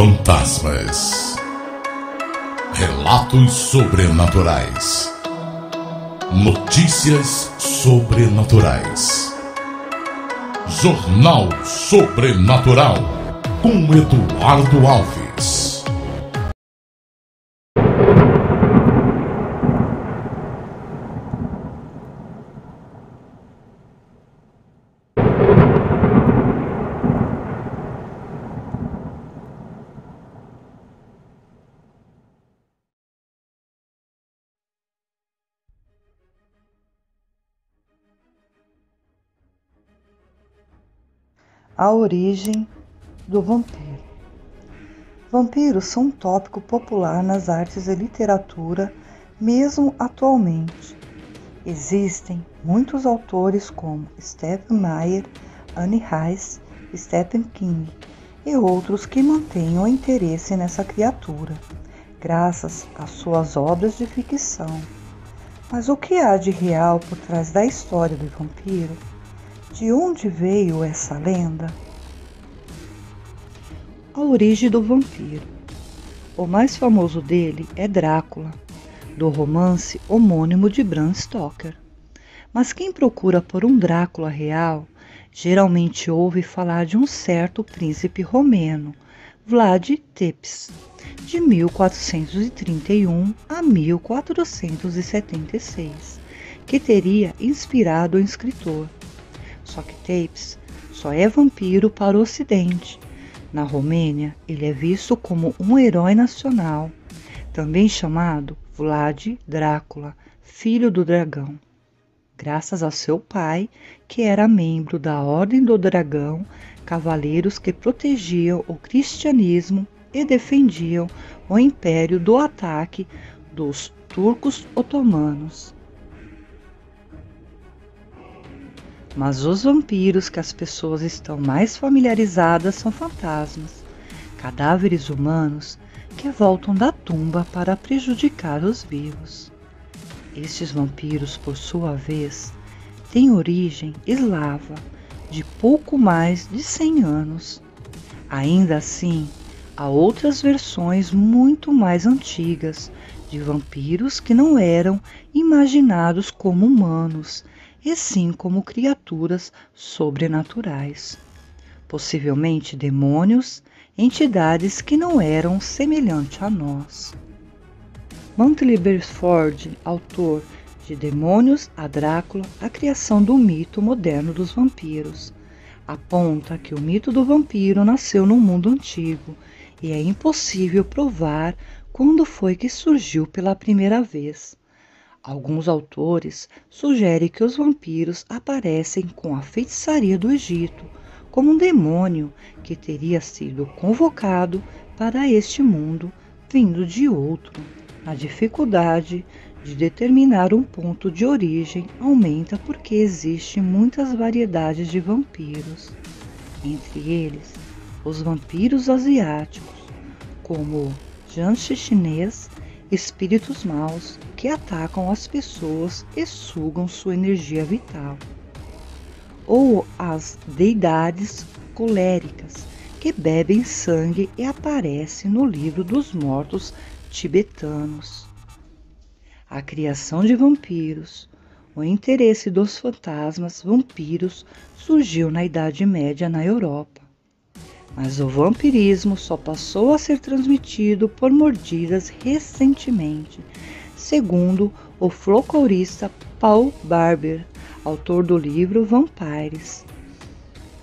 Fantasmas. Relatos sobrenaturais. Notícias sobrenaturais. Jornal Sobrenatural com Eduardo Alves. A origem do vampiro. Vampiros são um tópico popular nas artes e literatura, mesmo atualmente. Existem muitos autores como Stephen Meyer, Anne Rice, Stephen King e outros que mantêm o interesse nessa criatura, graças às suas obras de ficção. Mas o que há de real por trás da história do vampiro? De onde veio essa lenda? A origem do vampiro. O mais famoso dele é Drácula, do romance homônimo de Bram Stoker. Mas quem procura por um Drácula real, geralmente ouve falar de um certo príncipe romeno, Vlad Tepes, de 1431 a 1476, que teria inspirado o escritor. Só que Tepes só é vampiro para o Ocidente. Na Romênia, ele é visto como um herói nacional, também chamado Vlad Drácula, filho do dragão, graças a seu pai, que era membro da Ordem do Dragão, cavaleiros que protegiam o cristianismo e defendiam o império do ataque dos turcos otomanos. Mas os vampiros que as pessoas estão mais familiarizadas são fantasmas, cadáveres humanos que voltam da tumba para prejudicar os vivos. Estes vampiros, por sua vez, têm origem eslava, de pouco mais de 100 anos. Ainda assim, há outras versões muito mais antigas de vampiros que não eram imaginados como humanos, e sim como criaturas sobrenaturais, possivelmente demônios, entidades que não eram semelhantes a nós. Mantley Beresford, autor de Demônios a Drácula, a criação do mito moderno dos vampiros, aponta que o mito do vampiro nasceu no mundo antigo e é impossível provar quando foi que surgiu pela primeira vez. Alguns autores sugerem que os vampiros aparecem com a feitiçaria do Egito, como um demônio que teria sido convocado para este mundo vindo de outro. A dificuldade de determinar um ponto de origem aumenta porque existem muitas variedades de vampiros, entre eles os vampiros asiáticos, como o Jiangshi chinês, espíritos maus que atacam as pessoas e sugam sua energia vital, ou as deidades coléricas que bebem sangue e aparecem no livro dos mortos tibetanos. A criação de vampiros. O interesse dos fantasmas vampiros surgiu na Idade Média na Europa. Mas o vampirismo só passou a ser transmitido por mordidas recentemente, segundo o folclorista Paul Barber, autor do livro Vampires,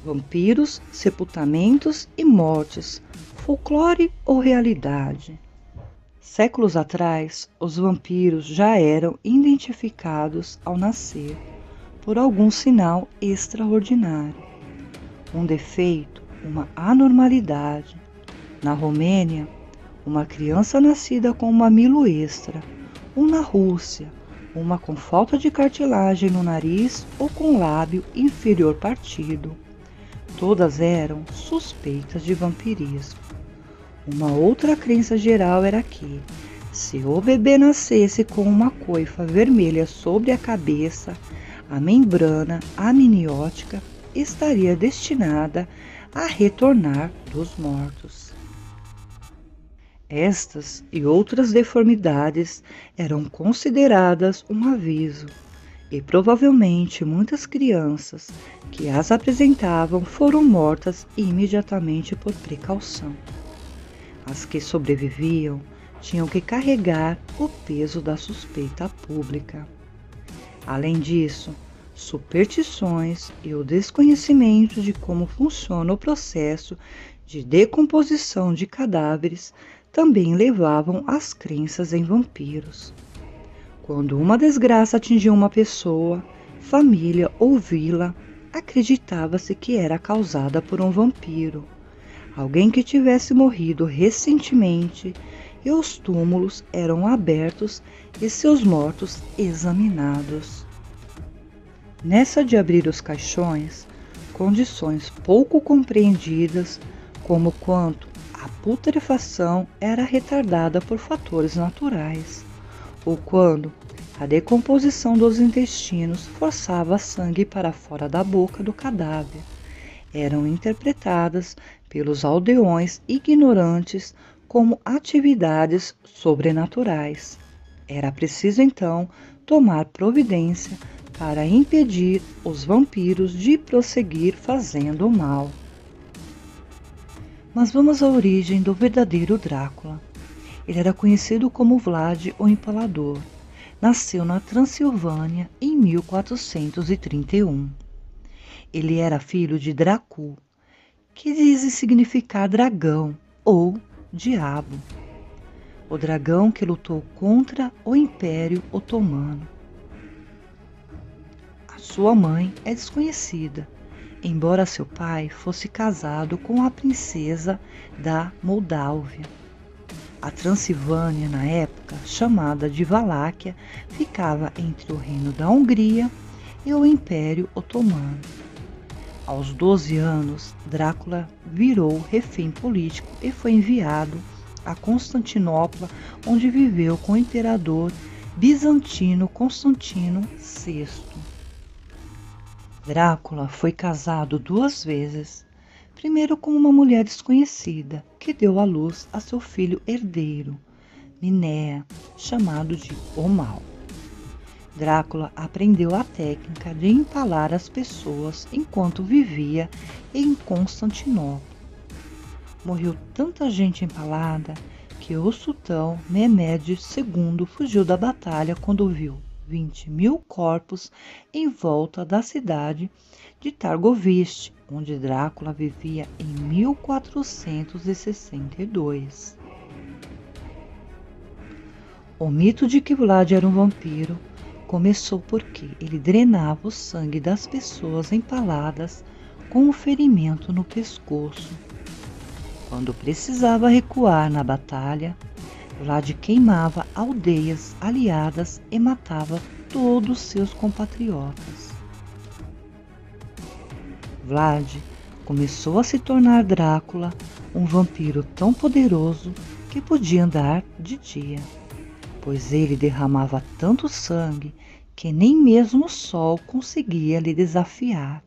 Vampiros, Sepultamentos e Mortes, Folclore ou Realidade. Séculos atrás, os vampiros já eram identificados ao nascer por algum sinal extraordinário, um defeito, uma anormalidade. Na Romênia, uma criança nascida com um mamilo extra, ou na Rússia, uma com falta de cartilagem no nariz ou com lábio inferior partido. Todas eram suspeitas de vampirismo. Uma outra crença geral era que, se o bebê nascesse com uma coifa vermelha sobre a cabeça, a membrana amniótica estaria destinada a retornar dos mortos. Estas e outras deformidades eram consideradas um aviso, e provavelmente muitas crianças que as apresentavam foram mortas imediatamente por precaução. As que sobreviviam tinham que carregar o peso da suspeita pública. Além disso, superstições e o desconhecimento de como funciona o processo de decomposição de cadáveres também levavam às crenças em vampiros. Quando uma desgraça atingia uma pessoa, família ou vila, acreditava-se que era causada por um vampiro, alguém que tivesse morrido recentemente, e os túmulos eram abertos e seus mortos examinados. Nessa de abrir os caixões, condições pouco compreendidas, como quanto a putrefação era retardada por fatores naturais, ou quando a decomposição dos intestinos forçava sangue para fora da boca do cadáver, eram interpretadas pelos aldeões ignorantes como atividades sobrenaturais. Era preciso então tomar providência para impedir os vampiros de prosseguir fazendo o mal. Mas vamos à origem do verdadeiro Drácula. Ele era conhecido como Vlad o Empalador. Nasceu na Transilvânia em 1431. Ele era filho de Dracu, que dizem significar dragão ou diabo. O dragão que lutou contra o Império Otomano. A sua mãe é desconhecida, embora seu pai fosse casado com a princesa da Moldávia. A Transilvânia, na época chamada de Valáquia, ficava entre o reino da Hungria e o Império Otomano. Aos 12 anos, Drácula virou refém político e foi enviado a Constantinopla, onde viveu com o imperador bizantino Constantino VI. Drácula foi casado 2 vezes. Primeiro com uma mulher desconhecida, que deu à luz a seu filho herdeiro, Minéa, chamado de O Mal. Drácula aprendeu a técnica de empalar as pessoas enquanto vivia em Constantinopla. Morreu tanta gente empalada que o sultão Mehmed II fugiu da batalha quando viu 20.000 corpos em volta da cidade de Targoviste, onde Drácula vivia em 1462. O mito de que Vlad era um vampiro começou porque ele drenava o sangue das pessoas empaladas com um ferimento no pescoço. Quando precisava recuar na batalha, Vlad queimava aldeias aliadas e matava todos seus compatriotas. Vlad começou a se tornar Drácula, um vampiro tão poderoso que podia andar de dia, pois ele derramava tanto sangue que nem mesmo o sol conseguia lhe desafiar.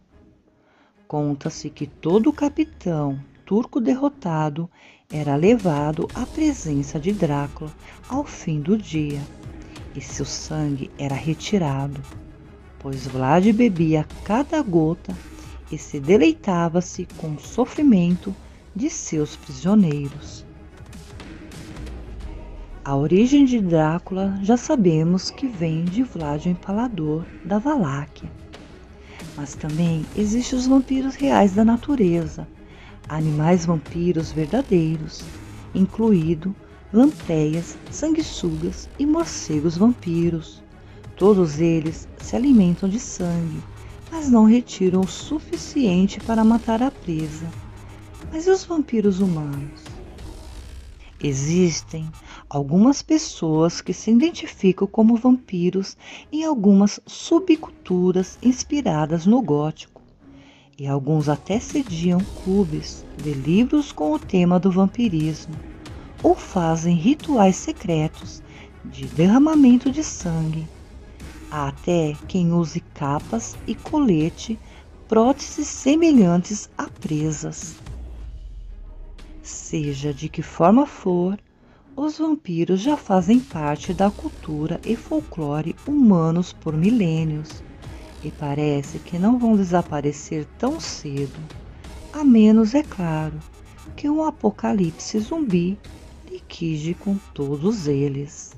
Conta-se que todo capitão turco derrotado era levado à presença de Drácula ao fim do dia, e seu sangue era retirado, pois Vlad bebia cada gota e se deleitava-se com o sofrimento de seus prisioneiros. A origem de Drácula já sabemos que vem de Vlad o Empalador da Valáquia. Mas também existem os vampiros reais da natureza, animais vampiros verdadeiros, incluindo lampreias, sanguessugas e morcegos vampiros. Todos eles se alimentam de sangue, mas não retiram o suficiente para matar a presa. Mas e os vampiros humanos? Existem algumas pessoas que se identificam como vampiros em algumas subculturas inspiradas no gótico, e alguns até sediam clubes de livros com o tema do vampirismo, ou fazem rituais secretos de derramamento de sangue. Há até quem use capas e colete, próteses semelhantes a presas. Seja de que forma for, Os vampiros já fazem parte da cultura e folclore humanos por milênios e parece que não vão desaparecer tão cedo, a menos, é claro, que um apocalipse zumbi liquide com todos eles.